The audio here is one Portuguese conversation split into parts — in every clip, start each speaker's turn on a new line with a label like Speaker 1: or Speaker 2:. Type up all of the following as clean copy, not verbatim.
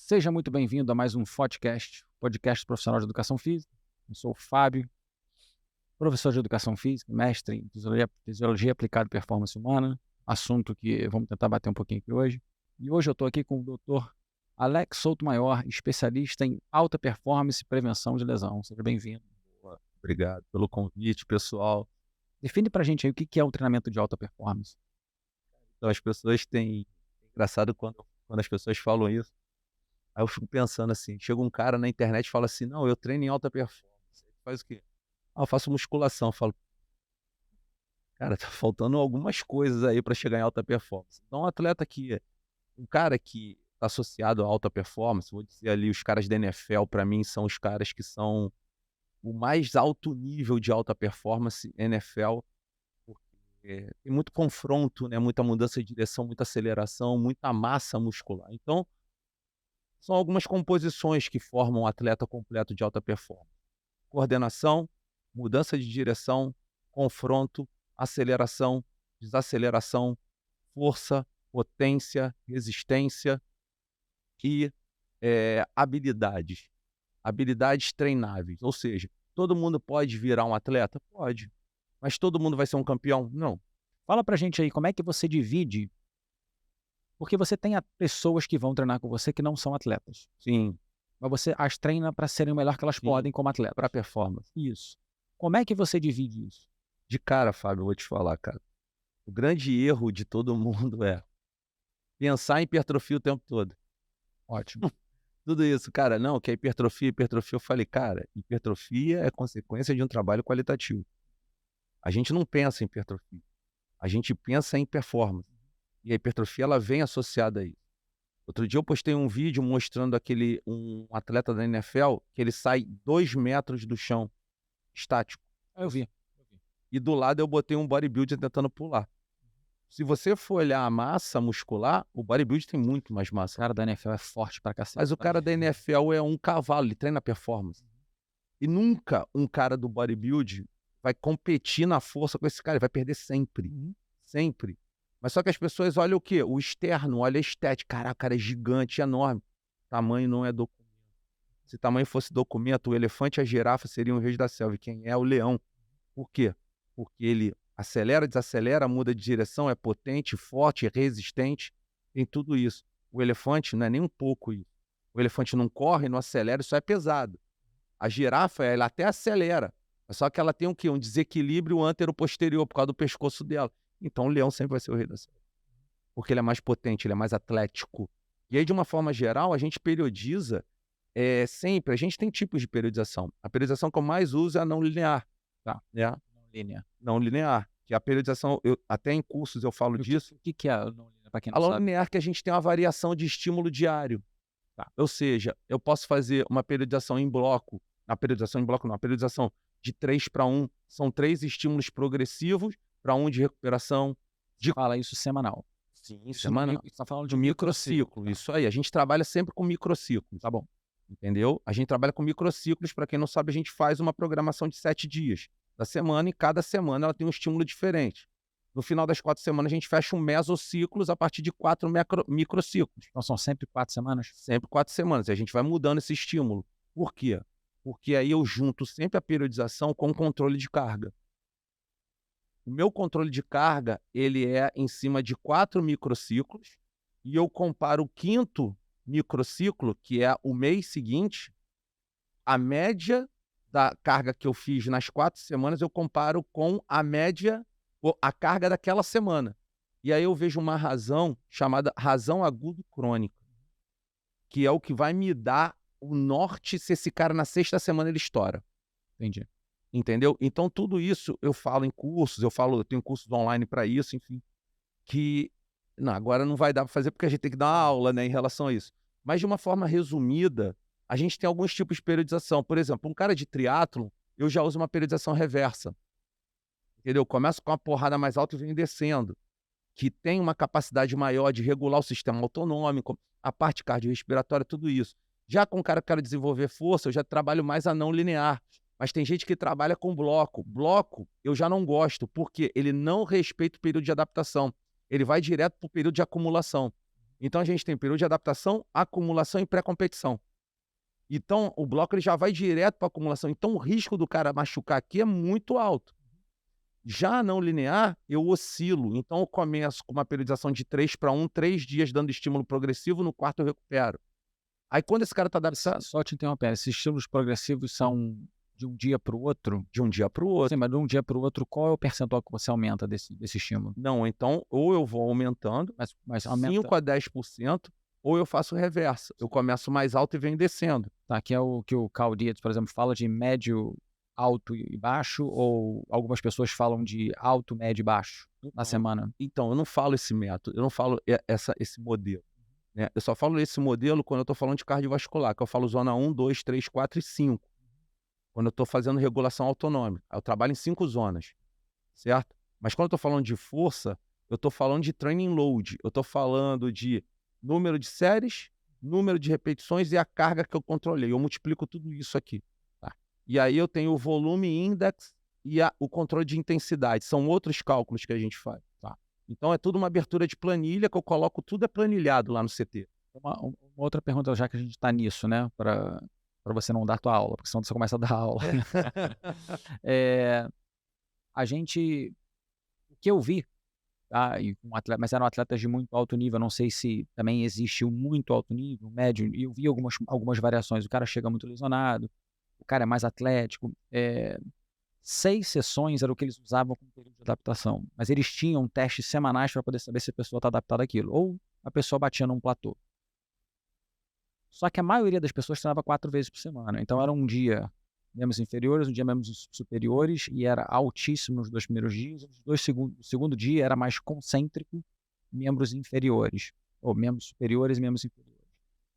Speaker 1: Seja muito bem-vindo a mais um podcast profissional de educação física. Eu sou o Fábio, professor de educação física, mestre em fisiologia aplicada à performance humana, assunto que vamos tentar bater um pouquinho aqui hoje. E hoje eu estou aqui com o Dr. Alex Souto-Maior, especialista em alta performance e prevenção de lesão. Seja bem-vindo.
Speaker 2: Obrigado pelo convite, pessoal.
Speaker 1: Define pra gente aí o que é um treinamento de alta performance.
Speaker 2: Então, as pessoas têm... Engraçado quando as pessoas falam isso, aí eu fico pensando assim, chega um cara na internet e fala assim, não, eu treino em alta performance. Aí tu faz o quê? Ah, eu faço musculação. Eu falo, cara, tá faltando algumas coisas aí para chegar em alta performance. Então, um cara que está associado a alta performance, vou dizer ali, os caras da NFL, para mim, são os caras que são o mais alto nível de alta performance NFL, porque tem muito confronto, né, muita mudança de direção, muita aceleração, muita massa muscular. Então, são algumas composições que formam um atleta completo de alta performance: coordenação, mudança de direção, confronto, aceleração, desaceleração, força, potência, resistência e habilidades. Habilidades treináveis. Ou seja, todo mundo pode virar um atleta? Pode. Mas todo mundo vai ser um campeão? Não.
Speaker 1: Fala pra gente aí como é que você divide, porque você tem pessoas que vão treinar com você que não são atletas,
Speaker 2: Sim,
Speaker 1: mas você as treina para serem o melhor que elas
Speaker 2: sim.
Speaker 1: podem como atletas.
Speaker 2: Para performance.
Speaker 1: Isso. Como é que você divide isso?
Speaker 2: De cara, Fábio, eu vou te falar, cara. O grande erro de todo mundo é pensar em hipertrofia o tempo todo.
Speaker 1: Ótimo.
Speaker 2: Tudo isso, cara, não, que é hipertrofia, hipertrofia. Eu falei, cara, hipertrofia é consequência de um trabalho qualitativo. A gente não pensa em hipertrofia, a gente pensa em performance. E a hipertrofia, ela vem associada a isso. Outro dia eu postei um vídeo mostrando um atleta da NFL que ele sai 2 metros do chão, estático.
Speaker 1: Eu vi.
Speaker 2: E do lado eu botei um bodybuilder tentando pular. Se você for olhar a massa muscular, o bodybuilder tem muito mais
Speaker 1: O
Speaker 2: massa.
Speaker 1: cara da NFL é forte pra cacete.
Speaker 2: Mas o cara da NFL é um cavalo, ele treina performance. E nunca um cara do bodybuilding vai competir na força com esse cara, ele vai perder sempre. Sempre. Mas só que as pessoas olham o quê? O externo, olha a estética. Caraca, o cara é gigante, enorme. Tamanho não é documento. Se tamanho fosse documento, o elefante e a girafa seriam os reis da selva. E quem é o leão? Por quê? Porque ele acelera, desacelera, muda de direção, é potente, forte, resistente, tem tudo isso. O elefante não é nem um pouco isso. O elefante não corre, não acelera, isso é pesado. A girafa, ela até acelera, só que ela tem o quê? Um desequilíbrio antero-posterior por causa do pescoço dela. Então o leão sempre vai ser o rei da selva, porque ele é mais potente, ele é mais atlético. E aí, de uma forma geral, a gente periodiza sempre. A gente tem tipos de periodização. A periodização que eu mais uso é a não linear,
Speaker 1: Tá.
Speaker 2: né? Não linear, que a periodização, até em cursos eu falo disso.
Speaker 1: O que é a não linear, pra quem
Speaker 2: A
Speaker 1: não
Speaker 2: não
Speaker 1: sabe?
Speaker 2: linear, que a gente tem uma variação de estímulo diário.
Speaker 1: Tá.
Speaker 2: Ou seja, eu posso fazer uma periodização em bloco, na periodização em bloco não, a periodização de 3-1, são 3 estímulos progressivos para 1 de recuperação.
Speaker 1: Fala isso semanal.
Speaker 2: Sim,
Speaker 1: Semanal. Você tá falando de
Speaker 2: de microciclo,
Speaker 1: tá.
Speaker 2: isso aí, a gente trabalha sempre com microciclos.
Speaker 1: Tá bom.
Speaker 2: Entendeu? A gente trabalha com microciclos, para quem não sabe, a gente faz uma programação de 7 dias da semana, e cada semana ela tem um estímulo diferente. No final das 4 semanas, a gente fecha um mesociclos a partir de 4 microciclos.
Speaker 1: Então são sempre 4 semanas?
Speaker 2: Sempre 4 semanas, e a gente vai mudando esse estímulo. Por quê? Porque aí eu junto sempre a periodização com o controle de carga. O meu controle de carga, ele é em cima de 4 microciclos, e eu comparo o 5º microciclo, que é o mês seguinte, a média da carga que eu fiz nas 4 semanas, eu comparo com a média, a carga daquela semana. E aí eu vejo uma razão chamada razão agudo crônica, que é o que vai me dar o norte se esse cara na 6ª semana ele estoura.
Speaker 1: Entendi.
Speaker 2: Entendeu? Então tudo isso eu falo em cursos, eu tenho cursos online para isso, enfim, que não, agora não vai dar para fazer porque a gente tem que dar uma aula, né, em relação a isso. Mas de uma forma resumida, a gente tem alguns tipos de periodização. Por exemplo, um cara de triatlon, eu já uso uma periodização reversa. Entendeu? Começo com uma porrada mais alta e venho descendo, que tem uma capacidade maior de regular o sistema autonômico, a parte cardiorrespiratória, tudo isso. Já com o cara que quer desenvolver força, eu já trabalho mais a não linear. Mas tem gente que trabalha com bloco. Bloco eu já não gosto, porque ele não respeita o período de adaptação. Ele vai direto para o período de acumulação. Então a gente tem período de adaptação, acumulação e pré-competição. Então o bloco ele já vai direto para acumulação. Então o risco do cara machucar aqui é muito alto. Já não linear, eu oscilo. Então eu começo com uma periodização de 3-1, 3 dias dando estímulo progressivo, no quarto eu recupero. Aí quando esse cara está adaptado...
Speaker 1: Só te interrompendo, esses estímulos progressivos são de um dia para o outro?
Speaker 2: De um dia para o outro.
Speaker 1: Sim, mas de um dia para o outro, qual é o percentual que você aumenta desse estímulo?
Speaker 2: Não, então ou eu vou aumentando,
Speaker 1: Mas aumenta...
Speaker 2: 5 a 10%, ou eu faço o reverso. Eu começo mais alto e venho descendo.
Speaker 1: Tá, que é o que o Carl Dietz, por exemplo, fala de médio, alto e baixo, ou algumas pessoas falam de alto, médio e baixo na semana?
Speaker 2: Então, eu não falo esse método, eu não falo esse modelo. Né? Eu só falo esse modelo quando eu estou falando de cardiovascular, que eu falo zona 1, 2, 3, 4 e 5. Quando eu estou fazendo regulação autonômica. Eu trabalho em 5 zonas, certo? Mas quando eu estou falando de força, eu estou falando de training load, eu estou falando de número de séries, número de repetições e a carga que eu controlei. Eu multiplico tudo isso aqui. Tá? E aí eu tenho o volume index e o controle de intensidade. São outros cálculos que a gente faz. Tá? Então é tudo uma abertura de planilha que eu coloco, tudo é planilhado lá no CT.
Speaker 1: Uma outra pergunta, já que a gente está nisso, né? Para você não dar tua aula, porque senão você começa a dar aula. A gente... O que eu vi, tá? E mas eram atletas de muito alto nível, não sei se também existe o muito alto nível, médio, e eu vi algumas variações. O cara chega muito lesionado, o cara é mais atlético. 6 sessões era o que eles usavam como período de adaptação, mas eles tinham testes semanais para poder saber se a pessoa está adaptada àquilo, ou a pessoa batia num platô. Só que a maioria das pessoas treinava 4 vezes por semana, então era um dia membros inferiores, um dia membros superiores, e era altíssimo nos 2 primeiros dias. O segundo dia era mais concêntrico, membros inferiores, ou membros superiores e membros inferiores.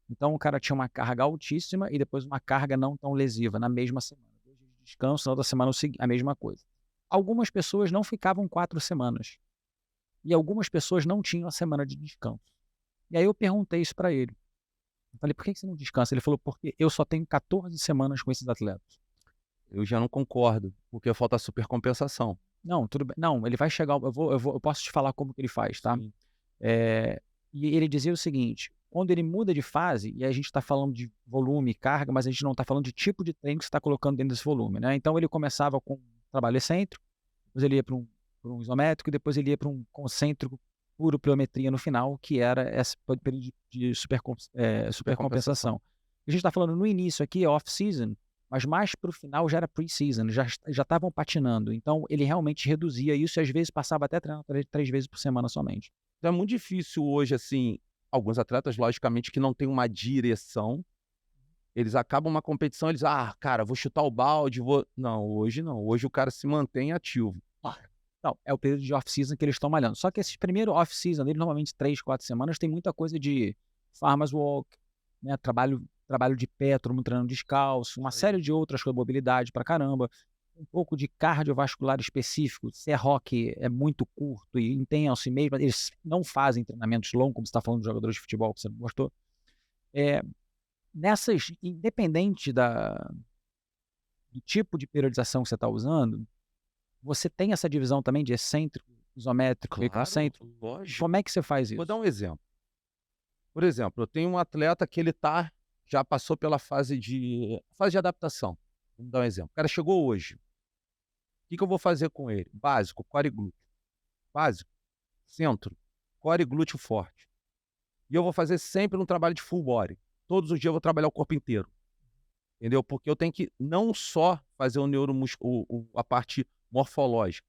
Speaker 1: Então o cara tinha uma carga altíssima e depois uma carga não tão lesiva na mesma semana. 2 dias de descanso, na outra semana a mesma coisa. Algumas pessoas não ficavam 4 semanas. E algumas pessoas não tinham a semana de descanso. E aí eu perguntei isso para ele. Eu falei, por que você não descansa? Ele falou, porque eu só tenho 14 semanas com esses atletas.
Speaker 2: Eu já não concordo, porque falta supercompensação.
Speaker 1: Não, tudo bem. Não, ele vai chegar. Eu posso te falar como que ele faz, tá?
Speaker 2: Sim.
Speaker 1: E ele dizia o seguinte: quando ele muda de fase, e a gente está falando de volume e carga, mas a gente não está falando de tipo de treino que você está colocando dentro desse volume, né? Então ele começava com trabalho excêntrico, depois ele ia para um isométrico, e depois ele ia para um concêntrico puro pliometria no final, que era esse período de supercompensação. A gente está falando no início aqui, off-season, mas mais para o final já era pre-season, já estavam patinando. Então ele realmente reduzia isso e às vezes passava até treinando 3 vezes por semana somente.
Speaker 2: Então é muito difícil hoje, assim, alguns atletas, logicamente, que não têm uma direção, eles acabam uma competição, eles, cara, vou chutar o balde, vou... Não, hoje não. Hoje o cara se mantém ativo.
Speaker 1: Não, é o período de off-season que eles estão malhando. Só que esse primeiro off-season dele, normalmente 3, 4 semanas, tem muita coisa de farmers walk, né? Trabalho de pé, todo mundo treinando descalço, uma série de outras coisas, mobilidade pra caramba, um pouco de cardiovascular específico. Se é rock, é muito curto e intenso e mesmo, eles não fazem treinamentos longos, como você está falando de jogadores de futebol, que você não gostou. Independente do tipo de periodização que você está usando, você tem essa divisão também de excêntrico, isométrico e concêntrico?
Speaker 2: Lógico.
Speaker 1: Como é que você faz isso?
Speaker 2: Vou dar um exemplo. Por exemplo, eu tenho um atleta que ele já passou pela fase de adaptação. Vamos dar um exemplo. O cara chegou hoje. O que eu vou fazer com ele? Básico, core e glúteo. Básico, centro, core e glúteo forte. E eu vou fazer sempre um trabalho de full body. Todos os dias eu vou trabalhar o corpo inteiro. Entendeu? Porque eu tenho que não só fazer a parte morfológica,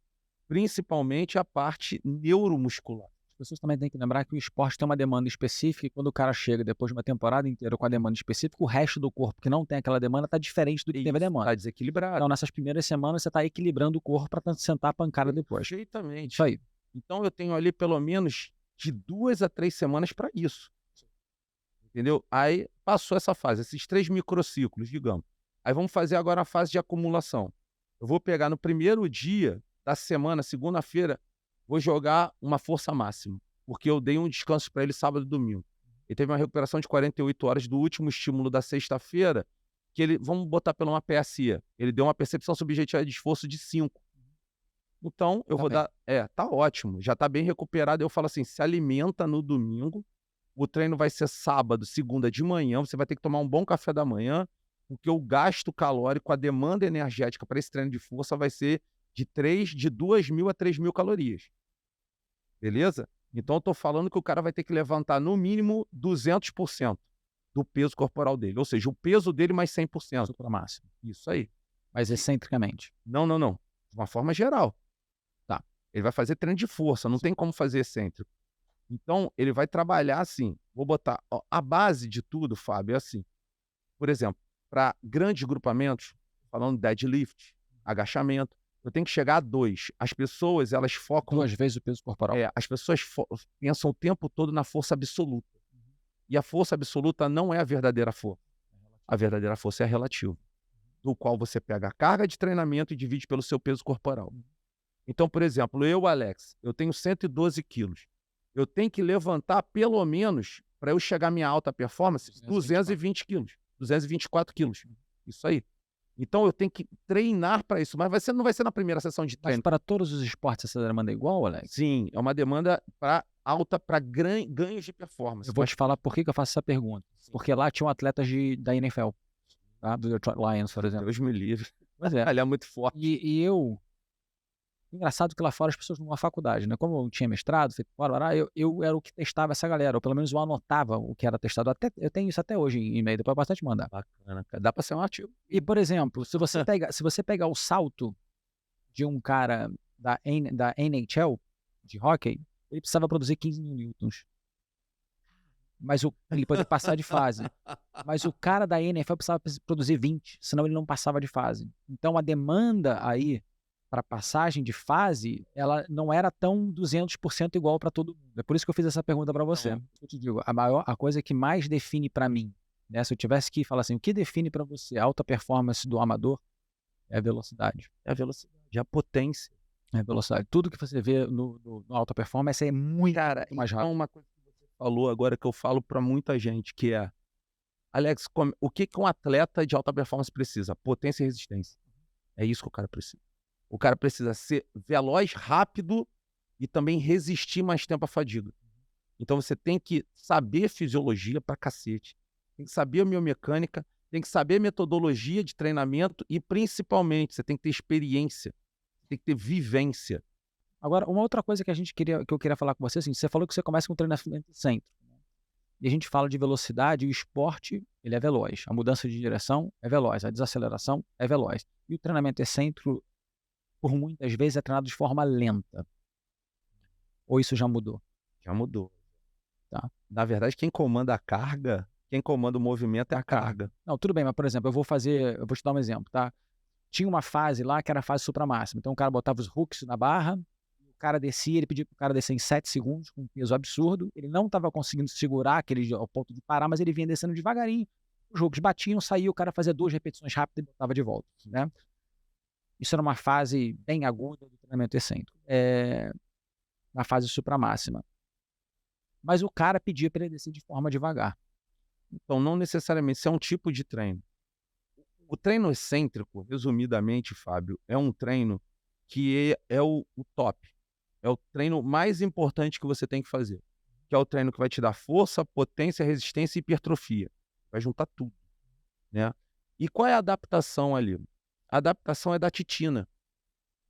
Speaker 2: principalmente a parte neuromuscular.
Speaker 1: As pessoas também têm que lembrar que o esporte tem uma demanda específica e quando o cara chega depois de uma temporada inteira com a demanda específica, o resto do corpo que não tem aquela demanda está diferente do que teve a demanda.
Speaker 2: Está desequilibrado.
Speaker 1: Então, nessas primeiras semanas, você está equilibrando o corpo para sentar a pancada depois.
Speaker 2: Perfeitamente.
Speaker 1: Isso aí.
Speaker 2: Então, eu tenho ali pelo menos de 2 a 3 semanas para isso. Entendeu? Aí, passou essa fase, esses 3 microciclos, digamos. Aí, vamos fazer agora a fase de acumulação. Eu vou pegar no primeiro dia da semana, segunda-feira, vou jogar uma força máxima, porque eu dei um descanso para ele sábado e domingo. Ele teve uma recuperação de 48 horas do último estímulo da sexta-feira, que ele, vamos botar pela uma PSI, ele deu uma percepção subjetiva de esforço de 5. Então, eu vou dar... tá ótimo, já tá bem recuperado. Eu falo assim, se alimenta no domingo, o treino vai ser sábado, segunda de manhã, você vai ter que tomar um bom café da manhã, porque o gasto calórico, a demanda energética para esse treino de força vai ser de 2.000 a 3.000 calorias. Beleza? Então eu tô falando que o cara vai ter que levantar no mínimo 200% do peso corporal dele, ou seja, o peso dele mais 100%.
Speaker 1: Supra máximo.
Speaker 2: Isso aí.
Speaker 1: Mas excentricamente.
Speaker 2: Não. De uma forma geral.
Speaker 1: Tá.
Speaker 2: Ele vai fazer treino de força, não tem como fazer excêntrico. Então, ele vai trabalhar assim. Vou botar. Ó, a base de tudo, Fábio, é assim. Por exemplo, para grandes grupamentos, falando deadlift, agachamento, eu tenho que chegar a 2. As pessoas, elas focam.
Speaker 1: 2 vezes o peso corporal.
Speaker 2: As pessoas pensam o tempo todo na força absoluta. E a força absoluta não é a verdadeira força. A verdadeira força é a relativa, do qual você pega a carga de treinamento e divide pelo seu peso corporal. Então, por exemplo, eu, Alex, eu tenho 112 quilos. Eu tenho que levantar pelo menos, para eu chegar à minha alta performance, 220 quilos, 224 quilos. Isso aí. Então, eu tenho que treinar para isso. Mas não vai ser na primeira sessão de treino.
Speaker 1: Mas para todos os esportes essa demanda é igual, Alex?
Speaker 2: Sim, é uma demanda para ganhos de performance.
Speaker 1: Eu vou te falar por que eu faço essa pergunta.
Speaker 2: Sim.
Speaker 1: Porque lá tinham atletas da NFL, tá? Do Detroit Lions, por exemplo.
Speaker 2: Deus me livre.
Speaker 1: Mas é.
Speaker 2: Ele é muito forte.
Speaker 1: E eu... Engraçado que lá fora as pessoas numa faculdade, né? Como eu tinha mestrado, feito eu era o que testava essa galera, ou pelo menos eu anotava o que era testado. Eu tenho isso até hoje em e-mail, depois eu posso até te mandar.
Speaker 2: Bacana, cara. Dá para ser um artigo.
Speaker 1: E, por exemplo, se você pegar o salto de um cara da NHL, de hockey, ele precisava produzir 15 mil newtons. Mas ele poderia passar de fase. Mas o cara da NFL precisava produzir 20, senão ele não passava de fase. Então a demanda aí para passagem de fase, ela não era tão 200% igual para todo mundo. É por isso que eu fiz essa pergunta para você. Eu te digo, a coisa que mais define para mim, né, se eu tivesse que falar assim, o que define para você a alta performance do amador é a velocidade.
Speaker 2: É a velocidade, é a potência.
Speaker 1: É a velocidade. Tudo que você vê no alta performance é muito mais rápido.
Speaker 2: Então, uma coisa que você falou agora que eu falo para muita gente, que é, Alex, o que um atleta de alta performance precisa? Potência e resistência. É isso que o cara precisa. O cara precisa ser veloz, rápido e também resistir mais tempo à fadiga. Então você tem que saber fisiologia pra cacete. Tem que saber a biomecânica, tem que saber metodologia de treinamento e, principalmente, você tem que ter experiência, tem que ter vivência.
Speaker 1: Agora, uma outra coisa que eu queria falar com você, assim, você falou que você começa com treinamento excêntrico. E a gente fala de velocidade, e o esporte, ele é veloz. A mudança de direção é veloz, a desaceleração é veloz. E o treinamento excêntrico, por muitas vezes, é treinado de forma lenta. Ou isso já mudou?
Speaker 2: Já mudou.
Speaker 1: Tá.
Speaker 2: Na verdade, quem comanda a carga, quem comanda o movimento é a carga.
Speaker 1: Não, tudo bem, mas, por exemplo, eu vou te dar um exemplo, tá? Tinha uma fase lá que era a fase supramáxima. Então o cara botava os hooks na barra, o cara descia, ele pedia pro cara descer em 7 segundos, com um peso absurdo. Ele não estava conseguindo segurar ao ponto de parar, mas ele vinha descendo devagarinho. Os hooks batiam, saía, o cara fazia 2 repetições rápidas e botava de volta, né? Isso era uma fase bem aguda do treinamento excêntrico. Na fase supramáxima. Mas o cara pedia para ele descer de forma devagar.
Speaker 2: Então, não necessariamente, isso é um tipo de treino. O treino excêntrico, resumidamente, Fábio, é um treino que é o top. É o treino mais importante que você tem que fazer. Que é o treino que vai te dar força, potência, resistência e hipertrofia. Vai juntar tudo, né? E qual é a adaptação ali? A adaptação é da titina.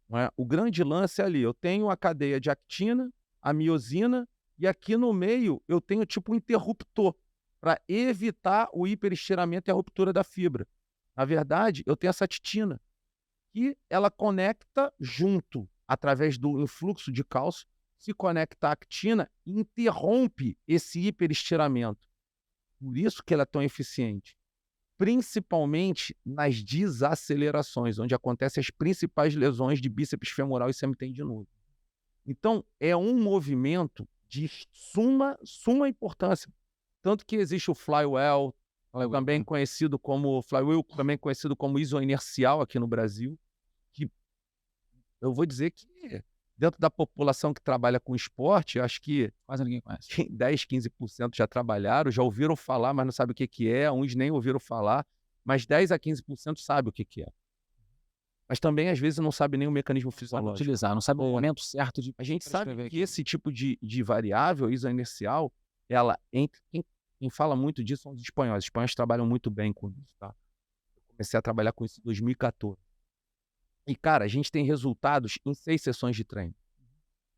Speaker 2: Não é? O grande lance é ali. Eu tenho a cadeia de actina, a miosina, e aqui no meio eu tenho tipo um interruptor para evitar o hiperestiramento e a ruptura da fibra. Na verdade, eu tenho essa titina, que ela conecta junto, através do influxo de cálcio, se conecta à actina e interrompe esse hiperestiramento. Por isso que ela é tão eficiente. Principalmente nas desacelerações, onde acontecem as principais lesões de bíceps femoral e semitendinoso. Então, é um movimento de suma importância. Tanto que existe o flywheel, também conhecido como isoinercial aqui no Brasil, que eu vou dizer que dentro da população que trabalha com esporte, acho que
Speaker 1: quase ninguém conhece.
Speaker 2: 10, 15% já trabalharam, já ouviram falar, mas não sabem o que é, uns nem ouviram falar, mas 10 a 15% sabem o que é. Mas também, às vezes, não sabe nem o mecanismo fisiológico.
Speaker 1: Não sabe o momento certo de...
Speaker 2: A gente sabe que esse tipo de variável isoinercial, quem fala muito disso são os espanhóis. Os espanhóis trabalham muito bem com isso, tá? Eu comecei a trabalhar com isso em 2014. E, cara, a gente tem resultados em 6 sessões de treino.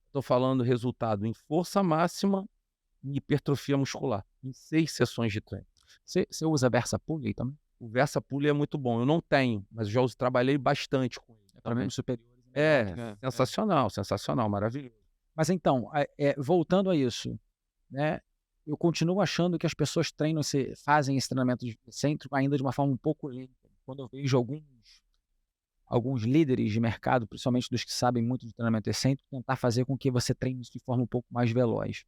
Speaker 2: Estou falando resultado em força máxima e hipertrofia muscular, em 6 sessões de treino.
Speaker 1: Você usa Versa Pulley também?
Speaker 2: O Versa Pulley é muito bom. Eu não tenho, mas já trabalhei bastante com ele.
Speaker 1: Para membros superiores.
Speaker 2: Sensacional, sensacional, maravilhoso.
Speaker 1: Mas então, voltando a isso, né? Eu continuo achando que as pessoas fazem esse treinamento excêntrico ainda de uma forma um pouco lenta. Quando eu vejo alguns líderes de mercado, principalmente dos que sabem muito de treinamento excêntrico, tentar fazer com que você treine isso de forma um pouco mais veloz.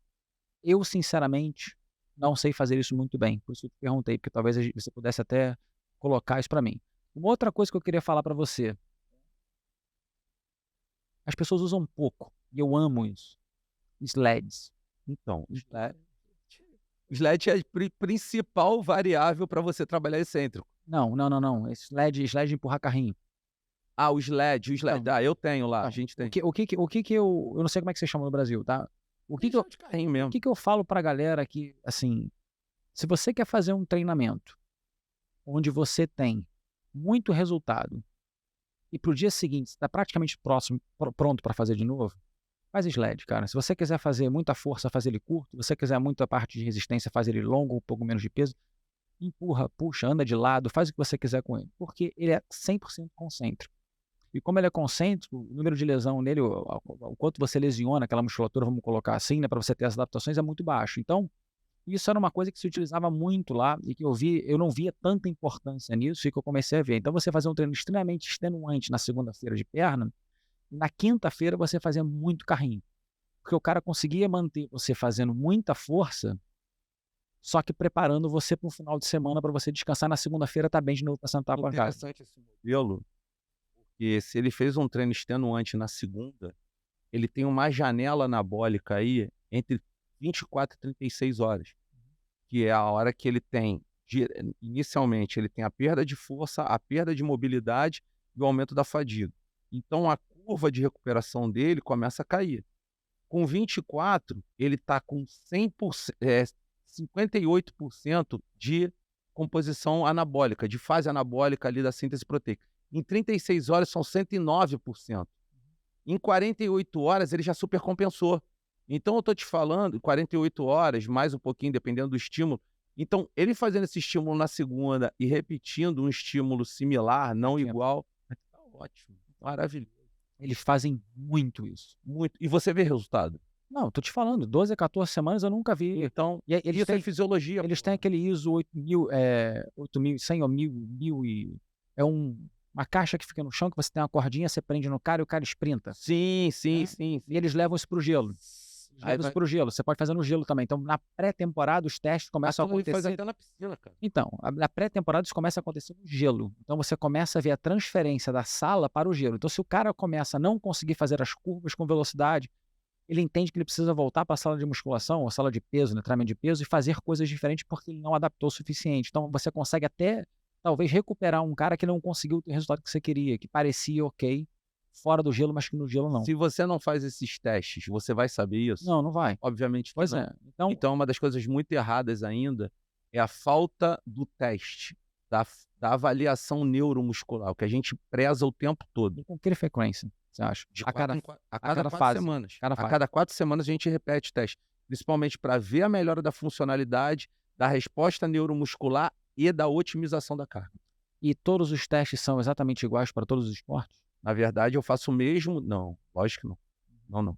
Speaker 1: Eu, sinceramente, não sei fazer isso muito bem. Por isso eu te perguntei, porque talvez você pudesse até colocar isso para mim. Uma outra coisa que eu queria falar para você. As pessoas usam pouco, e eu amo isso. SLEDs.
Speaker 2: Então, SLED é a principal variável para você trabalhar excêntrico.
Speaker 1: Não. SLED de empurrar carrinho.
Speaker 2: Ah, o SLED.
Speaker 1: Não.
Speaker 2: Eu tenho lá,
Speaker 1: Não.
Speaker 2: a gente tem.
Speaker 1: O que eu não sei como é que você chama no Brasil, tá? O que
Speaker 2: de carrinho mesmo.
Speaker 1: O que eu falo pra galera que, assim, se você quer fazer um treinamento onde você tem muito resultado e pro dia seguinte está praticamente pronto para fazer de novo, faz SLED, cara. Se você quiser fazer muita força, faz ele curto. Se você quiser muita parte de resistência, faz ele longo, um pouco menos de peso. Empurra, puxa, anda de lado, faz o que você quiser com ele. Porque ele é 100% concêntrico. E como ele é concêntrico, o número de lesão nele, o quanto você lesiona aquela musculatura, vamos colocar assim, né, para você ter as adaptações, é muito baixo. Então, isso era uma coisa que se utilizava muito lá e que eu não via tanta importância nisso e que eu comecei a ver. Então, você fazer um treino extremamente extenuante na segunda-feira de perna, na quinta-feira você fazia muito carrinho. Porque o cara conseguia manter você fazendo muita força, só que preparando você para um final de semana para você descansar na segunda-feira, tá bem de novo para sentar a pancada.
Speaker 2: Interessante esse modelo, porque se ele fez um treino extenuante na segunda, ele tem uma janela anabólica aí entre 24 e 36 horas, que é a hora que ele tem, inicialmente, ele tem a perda de força, a perda de mobilidade e o aumento da fadiga. Então, a curva de recuperação dele começa a cair. Com 24, ele está com 58% de composição anabólica, de fase anabólica ali da síntese proteica. Em 36 horas são 109%. Em 48 horas ele já supercompensou. Então eu estou te falando, 48 horas, mais um pouquinho, dependendo do estímulo. Então, ele fazendo esse estímulo na segunda e repetindo um estímulo similar, não igual, tá ótimo, maravilhoso.
Speaker 1: Eles fazem muito isso.
Speaker 2: Muito. E você vê resultado?
Speaker 1: Não, tô te falando, 12 a 14 semanas eu nunca vi.
Speaker 2: Então,
Speaker 1: eles
Speaker 2: isso é fisiologia.
Speaker 1: Eles têm aquele ISO 8100 ou 1000 e... É uma caixa que fica no chão, que você tem uma cordinha, você prende no cara e o cara sprinta.
Speaker 2: Sim.
Speaker 1: E eles levam isso pro gelo. Você pode fazer no gelo também. Então, na pré-temporada, os testes começam a acontecer.
Speaker 2: Faz até na piscina, cara.
Speaker 1: Então, na pré-temporada isso começa a acontecer no gelo. Então, você começa a ver a transferência da sala para o gelo. Então, se o cara começa a não conseguir fazer as curvas com velocidade, ele entende que ele precisa voltar para a sala de musculação, ou sala de peso, né, treinamento de peso, e fazer coisas diferentes porque ele não adaptou o suficiente. Então, você consegue até, talvez, recuperar um cara que não conseguiu ter o resultado que você queria, que parecia ok, fora do gelo, mas que no gelo não.
Speaker 2: Se você não faz esses testes, você vai saber isso?
Speaker 1: Não vai.
Speaker 2: Obviamente que
Speaker 1: pois
Speaker 2: não.
Speaker 1: É.
Speaker 2: Então, uma das coisas muito erradas ainda é a falta do teste, da avaliação neuromuscular, o que a gente preza o tempo todo.
Speaker 1: E com que frequência, você acha?
Speaker 2: A cada 4 semanas. A cada 4 semanas a gente repete teste, principalmente para ver a melhora da funcionalidade, da resposta neuromuscular e da otimização da carga.
Speaker 1: E todos os testes são exatamente iguais para todos os esportes?
Speaker 2: Na verdade, eu faço o mesmo... Não, lógico que não. Não.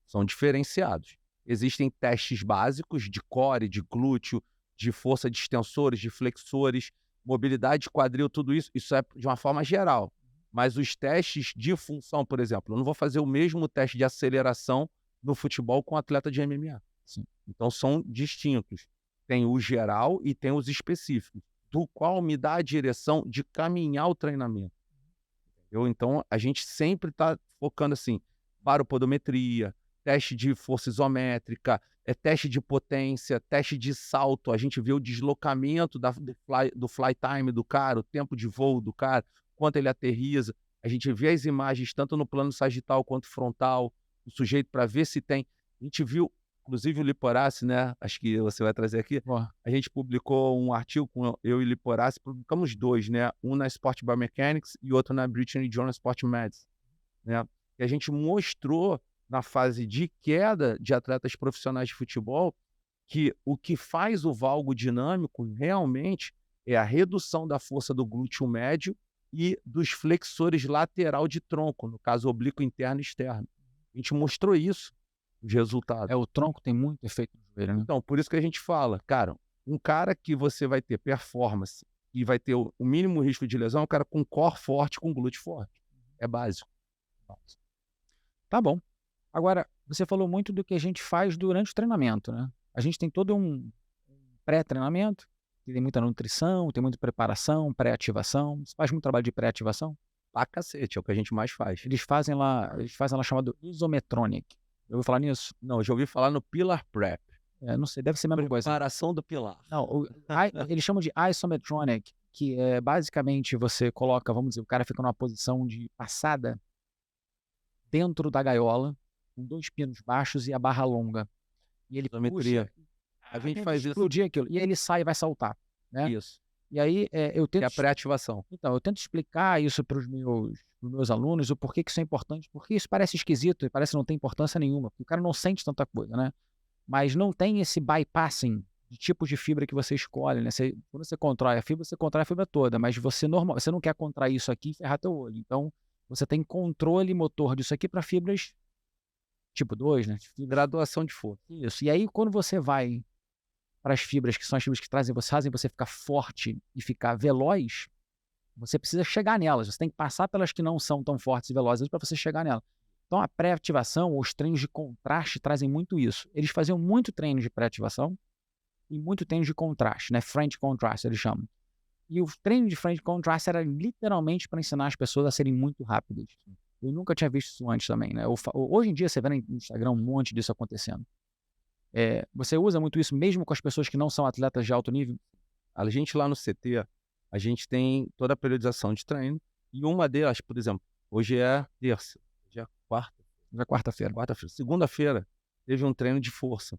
Speaker 2: São diferenciados. Existem testes básicos de core, de glúteo, de força de extensores, de flexores, mobilidade de quadril, tudo isso. Isso é de uma forma geral. Mas os testes de função, por exemplo, eu não vou fazer o mesmo teste de aceleração no futebol com atleta de MMA.
Speaker 1: Sim.
Speaker 2: Então, são distintos. Tem o geral e tem os específicos, do qual me dá a direção de caminhar o treinamento. Então, a gente sempre está focando assim, baropodometria, teste de força isométrica, teste de potência, teste de salto, a gente vê o deslocamento do fly time do cara, o tempo de voo do cara, quanto ele aterriza, a gente vê as imagens tanto no plano sagital quanto frontal, o sujeito para ver se tem. A gente viu Inclusive o Liporace, né, acho que você vai trazer aqui,
Speaker 1: Ó,
Speaker 2: a gente publicou um artigo com eu e o Liporace, publicamos 2, né, um na Sport Biomechanics e outro na British Journal Sport Medicine, né. E a gente mostrou na fase de queda de atletas profissionais de futebol, que o que faz o valgo dinâmico realmente é a redução da força do glúteo médio e dos flexores lateral de tronco, no caso oblíquo interno e externo. A gente mostrou isso, os resultados.
Speaker 1: o tronco tem muito efeito no joelho, né?
Speaker 2: Então, por isso que a gente fala, cara, um cara que você vai ter performance e vai ter o mínimo risco de lesão é um cara com core forte, com glúteo forte. É básico.
Speaker 1: Tá bom. Agora, você falou muito do que a gente faz durante o treinamento, né? A gente tem todo um pré-treinamento, que tem muita nutrição, tem muita preparação, pré-ativação. Você faz muito trabalho de pré-ativação?
Speaker 2: Pra cacete, é o que a gente mais faz.
Speaker 1: Eles fazem lá chamado isometronic. Eu ouviu falar nisso?
Speaker 2: Não, eu já ouvi falar no Pillar Prep.
Speaker 1: Não sei, deve ser a mesma coisa.
Speaker 2: Preparação do pilar.
Speaker 1: Não, eles chamam de isometronic, que é basicamente você coloca, vamos dizer, o cara fica numa posição de passada dentro da gaiola, com 2 pinos baixos e a barra longa. E ele
Speaker 2: Isometria.
Speaker 1: puxa,
Speaker 2: A gente
Speaker 1: tenta
Speaker 2: faz isso.
Speaker 1: explodir aquilo. E aí ele sai e vai saltar, né?
Speaker 2: Isso.
Speaker 1: E aí eu
Speaker 2: Que é
Speaker 1: tento
Speaker 2: a pré-ativação.
Speaker 1: Então, eu tento explicar isso para os meus alunos, o porquê que isso é importante, porque isso parece esquisito e parece não ter importância nenhuma, porque o cara não sente tanta coisa, né? Mas não tem esse bypassing de tipos de fibra que você escolhe, né? Quando você contrai a fibra, você contrai a fibra toda, mas você não quer contrair isso aqui e ferrar teu olho. Então, você tem controle motor disso aqui para fibras tipo 2, né?
Speaker 2: Graduação de força.
Speaker 1: Isso. E aí, quando você vai para as fibras, que são as fibras que fazem você ficar forte e ficar veloz, você precisa chegar nelas. Você tem que passar pelas que não são tão fortes e velozes para você chegar nela. Então, a pré-ativação, os treinos de contraste trazem muito isso. Eles faziam muito treino de pré-ativação e muito treino de contraste, né? Frente contrast, eles chamam. E o treino de frente contrast era literalmente para ensinar as pessoas a serem muito rápidas. Eu nunca tinha visto isso antes também, né? Hoje em dia, você vê no Instagram um monte disso acontecendo. Você usa muito isso mesmo com as pessoas que não são atletas de alto nível?
Speaker 2: A gente lá no CT, a gente tem toda a periodização de treino. E uma delas, por exemplo, hoje é terça, hoje é quarta.
Speaker 1: Já é quarta-feira.
Speaker 2: Quarta-feira. Segunda-feira teve um treino de força.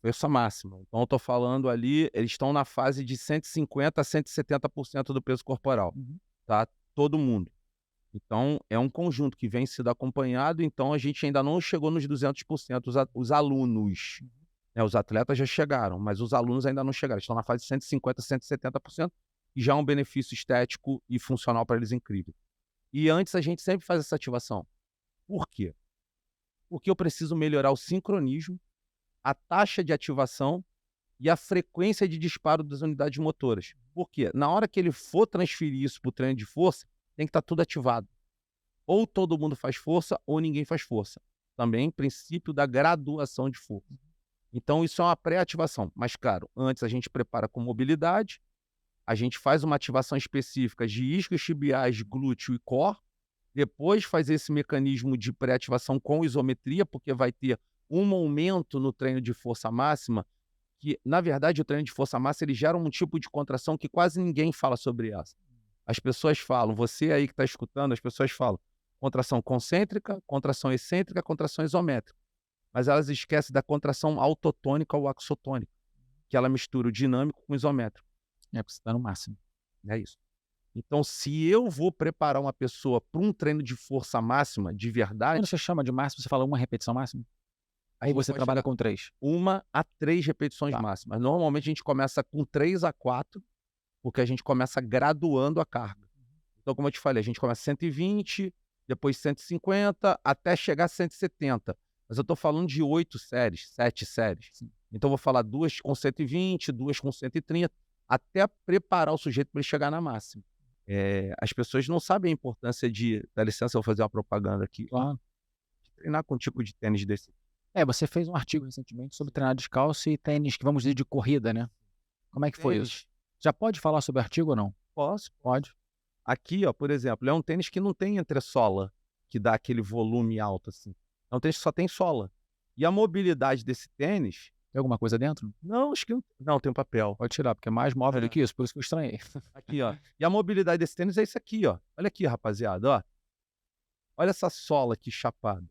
Speaker 2: Força máxima. Então eu tô falando ali, eles estão na fase de 150% a 170% do peso corporal. Tá? Todo mundo. Então é um conjunto que vem sendo acompanhado, então a gente ainda não chegou nos 200%, os alunos. Né, os atletas já chegaram, mas os alunos ainda não chegaram. Estão na fase de 150%, 170%, e já é um benefício estético e funcional para eles incrível. E antes a gente sempre faz essa ativação. Por quê? Porque eu preciso melhorar o sincronismo, a taxa de ativação e a frequência de disparo das unidades motoras. Por quê? Na hora que ele for transferir isso para o treino de força, tem que estar tudo ativado. Ou todo mundo faz força, ou ninguém faz força. Também princípio da graduação de força. Então, isso é uma pré-ativação. Mas, claro, antes a gente prepara com mobilidade, a gente faz uma ativação específica de isquiotibiais, glúteo e core, depois faz esse mecanismo de pré-ativação com isometria, porque vai ter um momento no treino de força máxima que, na verdade, o treino de força máxima ele gera um tipo de contração que quase ninguém fala sobre essa. As pessoas falam, você aí que está escutando, as pessoas falam contração concêntrica, contração excêntrica, contração isométrica. Mas elas esquecem da contração autotônica ou axotônica, que ela mistura o dinâmico com o isométrico.
Speaker 1: Porque você está no máximo.
Speaker 2: É isso. Então, se eu vou preparar uma pessoa para um treino de força máxima, de verdade...
Speaker 1: Quando você chama de máximo, você fala uma repetição máxima? Aí você trabalha com 3?
Speaker 2: 1 a 3 repetições máximas. Normalmente a gente começa com 3 a 4, porque a gente começa graduando a carga. Então, como eu te falei, a gente começa 120, depois 150, até chegar a 170. Mas eu estou falando de 8 séries, 7 séries.
Speaker 1: Sim.
Speaker 2: Então, eu vou falar 2 com 120, 2 com 130, até preparar o sujeito para ele chegar na máxima. As pessoas não sabem a importância de... Dá licença, eu vou fazer uma propaganda aqui.
Speaker 1: Claro.
Speaker 2: De treinar com um tipo de tênis desse.
Speaker 1: Você fez um artigo recentemente sobre treinar descalço e tênis, que vamos dizer, de corrida, né? Como é que foi isso? Já pode falar sobre o artigo ou não?
Speaker 2: Posso.
Speaker 1: Pode.
Speaker 2: Aqui, ó, por exemplo, é um tênis que não tem entressola, que dá aquele volume alto assim. É um tênis que só tem sola. E a mobilidade desse tênis...
Speaker 1: Tem alguma coisa dentro?
Speaker 2: Não, acho que não, tem um papel.
Speaker 1: Pode tirar, porque é mais móvel do que isso, por isso que eu estranhei.
Speaker 2: Aqui, ó. E a mobilidade desse tênis é isso aqui, ó. Olha aqui, rapaziada, ó. Olha essa sola aqui chapada.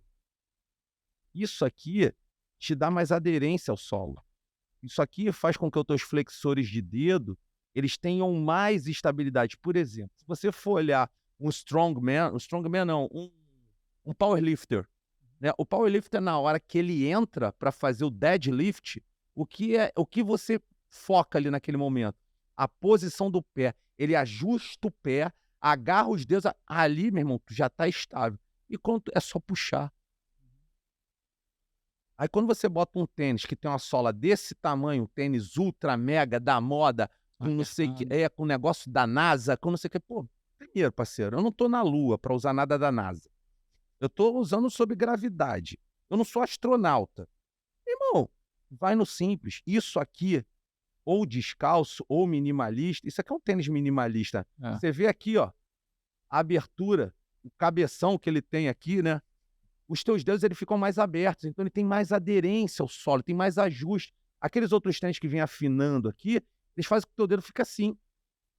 Speaker 2: Isso aqui te dá mais aderência ao solo. Isso aqui faz com que os teus flexores de dedo, eles tenham mais estabilidade. Por exemplo, se você for olhar um strongman não, um powerlifter, né? O powerlifter, na hora que ele entra para fazer o deadlift, o que você foca ali naquele momento? A posição do pé. Ele ajusta o pé, agarra os dedos, ali, meu irmão, tu já está estável. E quando é só puxar. Aí quando você bota um tênis que tem uma sola desse tamanho, um tênis ultra mega da moda, com não sei o que, com o negócio da NASA, com não sei o que, pô, primeiro, parceiro, eu não tô na Lua para usar nada da NASA. Eu tô usando sob gravidade. Eu não sou astronauta. Irmão, vai no simples. Isso aqui, ou descalço, ou minimalista, isso aqui é um tênis minimalista. Você vê aqui, ó, a abertura, o cabeção que ele tem aqui, né? Os teus dedos ele ficam mais abertos, então ele tem mais aderência ao solo, tem mais ajuste. Aqueles outros tênis que vêm afinando aqui, eles fazem com que o teu dedo fique assim.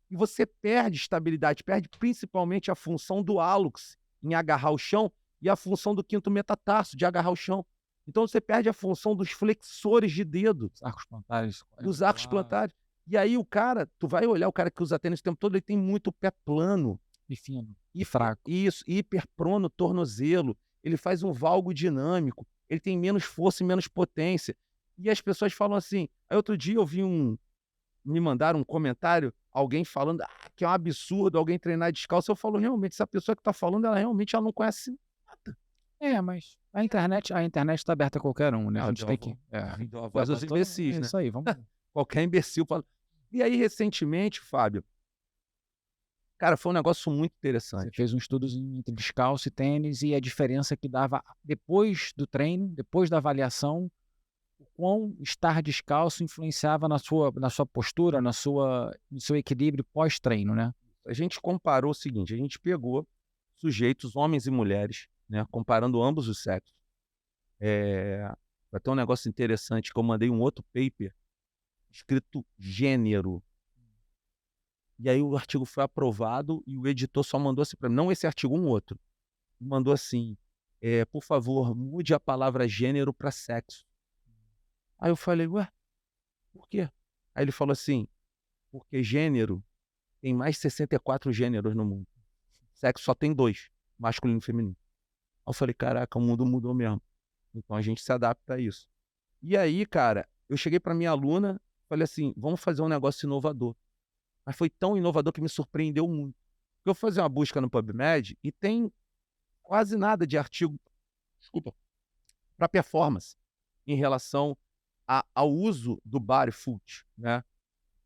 Speaker 2: E você perde estabilidade, perde principalmente a função do hálux em agarrar o chão e a função do quinto metatarso de agarrar o chão. Então você perde a função dos flexores de dedo.
Speaker 1: Os arcos plantares.
Speaker 2: Dos arcos plantares. E aí o cara, tu vai olhar o cara que usa tênis o tempo todo, ele tem muito pé plano.
Speaker 1: E fino. E fraco.
Speaker 2: Isso, hiperprono tornozelo. Ele faz um valgo dinâmico, ele tem menos força e menos potência. E as pessoas falam assim. Aí outro dia eu vi me mandaram um comentário, alguém falando que é um absurdo alguém treinar descalço. Eu falo, realmente, essa pessoa que está falando, ela não conhece nada.
Speaker 1: Mas a internet está aberta a qualquer um, né? A gente tem que...
Speaker 2: A voz dos imbecis, né?
Speaker 1: Isso aí, vamos...
Speaker 2: Qualquer imbecil fala. E aí, recentemente, Fábio, cara, foi um negócio muito interessante.
Speaker 1: Você fez um estudo entre descalço e tênis e a diferença que dava depois do treino, depois da avaliação, o quão estar descalço influenciava na sua postura, no seu equilíbrio pós-treino, né?
Speaker 2: A gente comparou o seguinte, a gente pegou sujeitos, homens e mulheres, né, comparando ambos os sexos. Vai ter um negócio interessante que eu mandei um outro paper escrito gênero. E aí o artigo foi aprovado e o editor só mandou assim para mim, não esse artigo, um outro. Mandou assim, por favor, mude a palavra gênero para sexo. Aí eu falei, ué, por quê? Aí ele falou assim, porque gênero tem mais de 64 gêneros no mundo. Sexo só tem 2, masculino e feminino. Aí eu falei, caraca, o mundo mudou mesmo. Então a gente se adapta a isso. E aí, cara, eu cheguei para minha aluna, falei assim, vamos fazer um negócio inovador. Mas foi tão inovador que me surpreendeu muito. Porque eu fui fazer uma busca no PubMed e tem quase nada de artigo, para performance em relação ao uso do barefoot, né?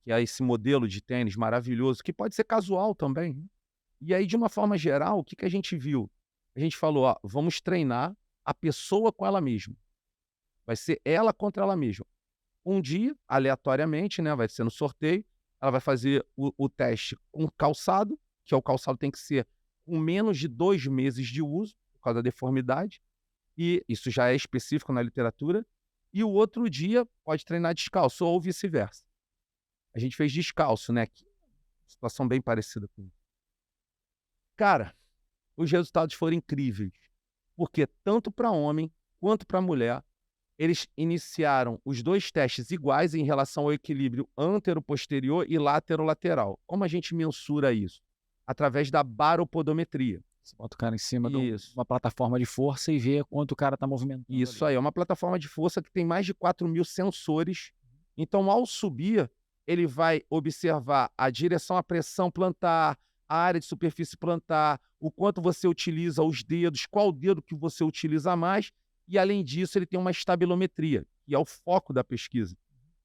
Speaker 2: Que é esse modelo de tênis maravilhoso, que pode ser casual também. E aí, de uma forma geral, o que a gente viu? A gente falou, ó, vamos treinar a pessoa com ela mesma. Vai ser ela contra ela mesma. Um dia, aleatoriamente, né? Vai ser no sorteio, ela vai fazer o teste com calçado, que o calçado tem que ser com menos de 2 meses de uso, por causa da deformidade, e isso já é específico na literatura, e o outro dia pode treinar descalço, ou vice-versa. A gente fez descalço, né? Situação bem parecida com isso. Cara, os resultados foram incríveis, porque tanto para homem quanto para mulher, eles iniciaram os 2 testes iguais em relação ao equilíbrio antero-posterior e látero-lateral. Como a gente mensura isso? Através da baropodometria.
Speaker 1: Você bota o cara em cima de uma plataforma de força e vê quanto o cara está movimentando.
Speaker 2: Isso aí, é uma plataforma de força que tem mais de 4.000 sensores. Então, ao subir, ele vai observar a direção à pressão plantar, a área de superfície plantar, o quanto você utiliza os dedos, qual dedo que você utiliza mais. E, além disso, ele tem uma estabilometria, que é o foco da pesquisa.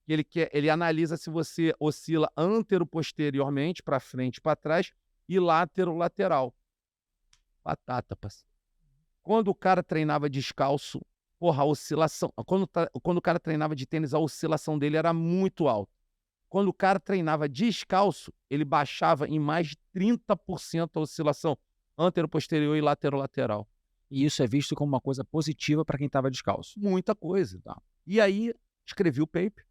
Speaker 2: Ele analisa se você oscila antero-posteriormente, para frente e para trás, e látero-lateral. Batata, parceiro. Quando o cara treinava descalço, a oscilação... Quando o cara treinava de tênis, a oscilação dele era muito alta. Quando o cara treinava descalço, ele baixava em mais de 30% a oscilação antero-posterior e látero-lateral.
Speaker 1: E isso é visto como uma coisa positiva para quem estava descalço.
Speaker 2: Muita coisa. Tá? E aí, escrevi o paper,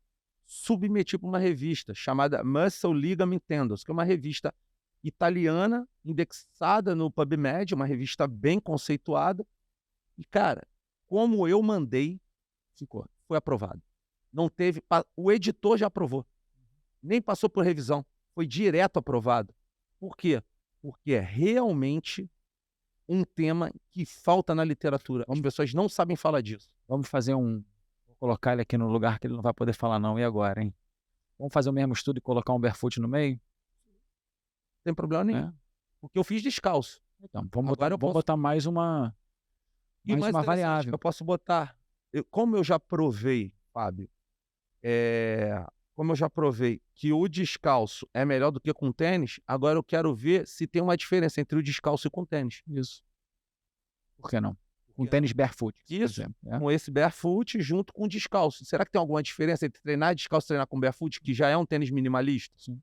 Speaker 2: submeti para uma revista chamada Muscle Ligament Tendons, que é uma revista italiana, indexada no PubMed, uma revista bem conceituada. E, cara, como eu mandei,
Speaker 1: Ficou.
Speaker 2: Foi aprovado. Não teve... O editor já aprovou. Nem passou por revisão. Foi direto aprovado. Por quê? Porque é realmente um tema que falta na literatura. As pessoas não sabem falar disso.
Speaker 1: Vamos fazer um... Vou colocar ele aqui no lugar que ele não vai poder falar não. E agora, hein? Vamos fazer o mesmo estudo e colocar um barefoot no meio?
Speaker 2: Não tem problema nenhum. Porque eu fiz descalço.
Speaker 1: Então, vamos
Speaker 2: Agora
Speaker 1: botar mais uma variável.
Speaker 2: Eu posso botar... Como eu já provei, Fábio, como eu já provei que o descalço é melhor do que com tênis, agora eu quero ver se tem uma diferença entre o descalço e com tênis.
Speaker 1: Isso. Por que não? Com tênis barefoot.
Speaker 2: Isso, com esse barefoot junto com o descalço. Será que tem alguma diferença entre treinar descalço e treinar com barefoot, que já é um tênis minimalista?
Speaker 1: Sim.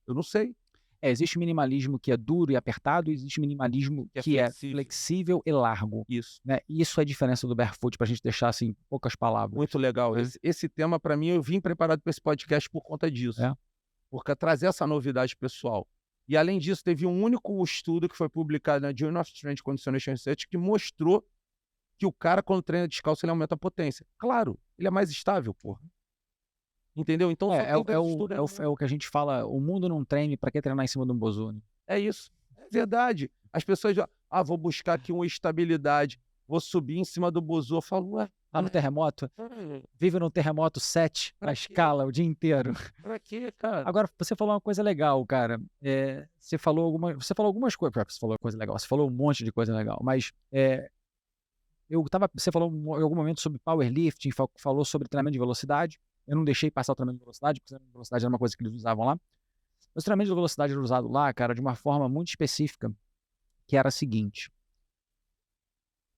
Speaker 2: Eu não sei.
Speaker 1: Existe minimalismo que é duro e apertado, e existe minimalismo que é flexível e largo.
Speaker 2: Isso.
Speaker 1: Né? Isso é a diferença do barefoot, para a gente deixar assim, poucas palavras.
Speaker 2: Muito legal. Esse tema, para mim, eu vim preparado para esse podcast por conta disso. Porque trazer essa novidade pessoal. E, além disso, teve um único estudo que foi publicado na Journal of Strength Conditioning Research que mostrou que o cara, quando treina descalço, ele aumenta a potência. Claro, ele é mais estável, porra. Entendeu? Então,
Speaker 1: é o que a gente fala, o mundo não treme, para que treinar em cima de um bozone?
Speaker 2: É isso. É verdade. As pessoas já, vou buscar aqui uma estabilidade, vou subir em cima do bozô. Eu falo, ué.
Speaker 1: No terremoto? Vive num terremoto 7, na escala, o dia inteiro.
Speaker 2: Pra quê, cara?
Speaker 1: Agora, você falou uma coisa legal, cara. Você falou algumas coisas. Você falou coisa legal. Você falou um monte de coisa legal. Mas você falou em algum momento sobre powerlifting, falou sobre treinamento de velocidade. Eu não deixei passar o treinamento de velocidade, porque treinamento de velocidade era uma coisa que eles usavam lá. Mas o treinamento de velocidade era usado lá, cara, de uma forma muito específica, que era a seguinte.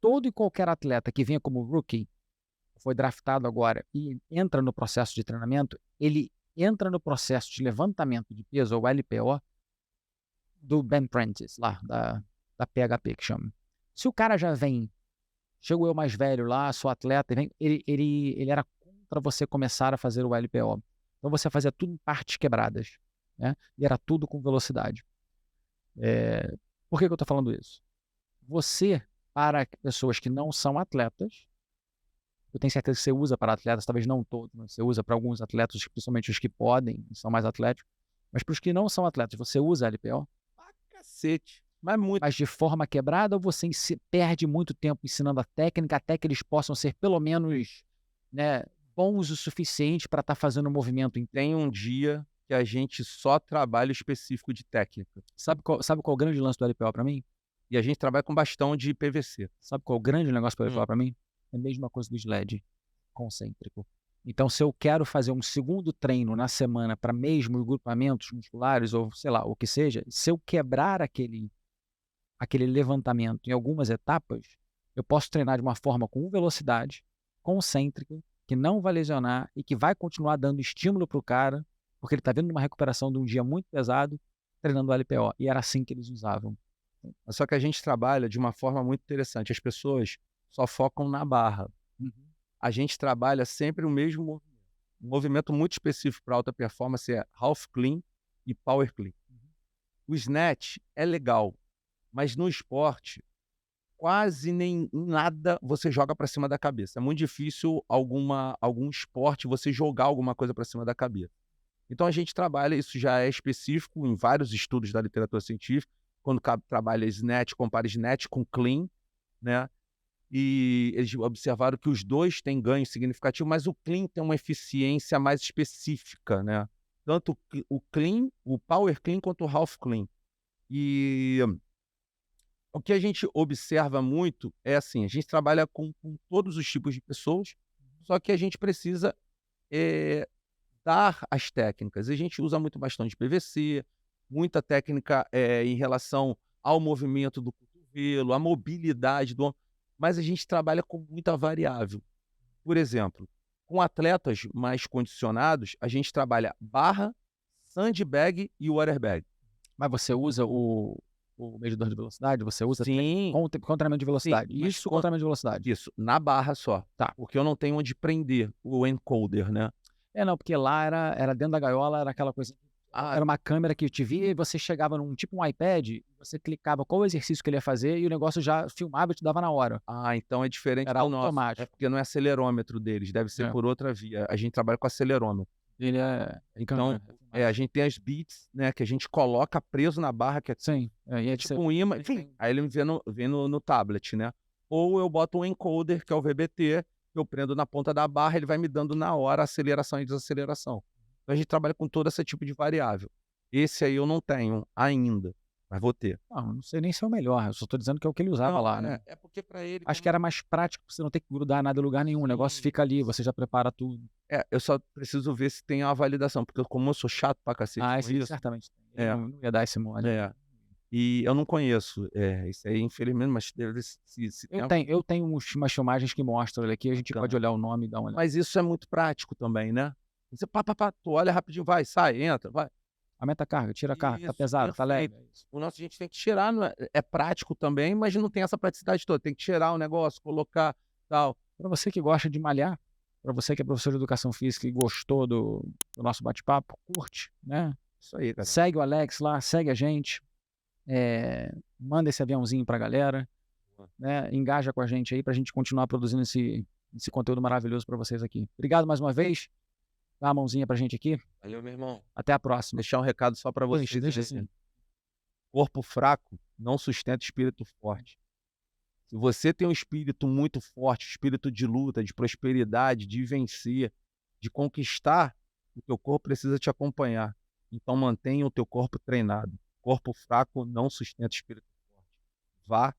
Speaker 1: Todo e qualquer atleta que venha como rookie, foi draftado agora e entra no processo de treinamento, ele entra no processo de levantamento de peso, ou LPO, do Ben Prentice, lá, da PHP, que chama. Se o cara já vem, chego eu mais velho lá, sou atleta, ele era para você começar a fazer o LPO. Então você fazia tudo em partes quebradas, né? E era tudo com velocidade. Por que eu estou falando isso? Você, para pessoas que não são atletas, eu tenho certeza que você usa para atletas, talvez não todos, mas você usa para alguns atletas, principalmente os que podem e são mais atléticos, mas para os que não são atletas, você usa LPO?
Speaker 2: Cacete. Mas muito.
Speaker 1: Mas de forma quebrada, ou você perde muito tempo ensinando a técnica até que eles possam ser pelo menos, né, bons o suficiente para estar fazendo o movimento?
Speaker 2: Tem um dia que a gente só trabalha o específico de técnica.
Speaker 1: Sabe qual é o grande lance do LPO para mim?
Speaker 2: E a gente trabalha com bastão de PVC.
Speaker 1: Sabe qual é o grande negócio do LPO para mim? É a mesma coisa do SLED, concêntrico. Então, se eu quero fazer um segundo treino na semana para mesmo grupamentos musculares, ou sei lá, o que seja, se eu quebrar aquele levantamento em algumas etapas, eu posso treinar de uma forma com velocidade, concêntrica, que não vai lesionar e que vai continuar dando estímulo para o cara, porque ele está vindo de uma recuperação de um dia muito pesado, treinando o LPO. E era assim que eles usavam.
Speaker 2: Só que a gente trabalha de uma forma muito interessante. As pessoas só focam na barra. A gente trabalha sempre o mesmo movimento. Um movimento muito específico para alta performance é half clean e power clean. O snatch é legal, mas no esporte, quase nem nada você joga para cima da cabeça. É muito difícil algum esporte você jogar alguma coisa para cima da cabeça. Então a gente trabalha, isso já é específico em vários estudos da literatura científica, quando trabalha snatch, compara snatch com clean, né? E eles observaram que os dois têm ganho significativo, mas o clean tem uma eficiência mais específica, né? Tanto o clean, o power clean, quanto o half clean. E o que a gente observa muito é assim, a gente trabalha com todos os tipos de pessoas, só que a gente precisa dar as técnicas. A gente usa muito bastão de PVC, muita técnica em relação ao movimento do cotovelo, a mobilidade do ombro, mas a gente trabalha com muita variável. Por exemplo, com atletas mais condicionados, a gente trabalha barra, sandbag e waterbag.
Speaker 1: Mas você usa o medidor de velocidade? Você usa com treinamento de velocidade?
Speaker 2: Sim,
Speaker 1: isso com treinamento de velocidade?
Speaker 2: Isso, na barra só.
Speaker 1: Tá.
Speaker 2: Porque eu não tenho onde prender o encoder, né?
Speaker 1: Não, porque lá era dentro da gaiola, era aquela coisa,
Speaker 2: Ah,
Speaker 1: Era uma câmera que te via e você chegava num tipo um iPad, você clicava qual o exercício que ele ia fazer e o negócio já filmava e te dava na hora.
Speaker 2: então é diferente
Speaker 1: Era
Speaker 2: do nosso. É
Speaker 1: automático.
Speaker 2: porque não é acelerômetro deles, deve ser
Speaker 1: É,
Speaker 2: por outra via. A gente trabalha com acelerômetro.
Speaker 1: ele é
Speaker 2: Então,
Speaker 1: câmera, é
Speaker 2: a
Speaker 1: filmagem.
Speaker 2: gente tem as beats, né, que a gente coloca preso na barra, que
Speaker 1: Sim, e
Speaker 2: é
Speaker 1: aí
Speaker 2: tipo um ímã,
Speaker 1: eles
Speaker 2: enfim,
Speaker 1: têm
Speaker 2: aí ele vem no tablet, né. Ou eu boto um encoder, que é o VBT, que eu prendo na ponta da barra, ele vai me dando na hora aceleração e desaceleração. Então a gente trabalha com todo esse tipo de variável. Esse aí eu não tenho ainda, mas vou ter.
Speaker 1: não sei nem se é o melhor, eu só tô dizendo que é o que ele usava
Speaker 2: Não,
Speaker 1: lá, né.
Speaker 2: é porque para ele
Speaker 1: Acho
Speaker 2: como
Speaker 1: que era mais prático pra você não ter que grudar nada em lugar nenhum, o negócio
Speaker 2: sim,
Speaker 1: fica ali, você já prepara tudo.
Speaker 2: eu só preciso ver se tem a validação, porque como eu sou chato pra cacete
Speaker 1: Ah,
Speaker 2: com
Speaker 1: esse aí
Speaker 2: isso
Speaker 1: certamente tem, ele
Speaker 2: é,
Speaker 1: não ia dar esse mole.
Speaker 2: é. E eu não conheço, isso aí infelizmente, mas deve se tem
Speaker 1: Eu tenho umas filmagens que mostram ele aqui, a gente pode
Speaker 2: bacana.
Speaker 1: olhar o nome e dar uma olhada.
Speaker 2: Mas isso é muito prático também, né. Você pá, tu olha rapidinho, vai, sai, entra, vai.
Speaker 1: Aumenta a carga, tira a carga, tá
Speaker 2: Isso,
Speaker 1: pesado, tá leve,
Speaker 2: perfeito.
Speaker 1: é isso.
Speaker 2: O nosso a gente tem que tirar, não é prático também, mas não tem essa praticidade toda, tem que tirar o negócio, colocar, tal.
Speaker 1: Pra você que gosta de malhar, pra você que é professor de educação física e gostou do nosso bate-papo, curte, né,
Speaker 2: Isso aí, cara.
Speaker 1: segue o Alex lá, segue a gente, manda esse aviãozinho pra galera, né, engaja com a gente aí pra gente continuar produzindo esse conteúdo maravilhoso pra vocês aqui. Obrigado mais uma vez, dá uma mãozinha pra gente aqui,
Speaker 2: Valeu, meu irmão.
Speaker 1: até a próxima.
Speaker 2: Deixar um recado só pra vocês
Speaker 1: Deixa
Speaker 2: aí.
Speaker 1: assim.
Speaker 2: Corpo fraco não sustenta espírito forte. Se você tem um espírito muito forte, espírito de luta, de prosperidade, de vencer, de conquistar, o teu corpo precisa te acompanhar. Então mantenha o teu corpo treinado. Corpo fraco não sustenta espírito forte. Vá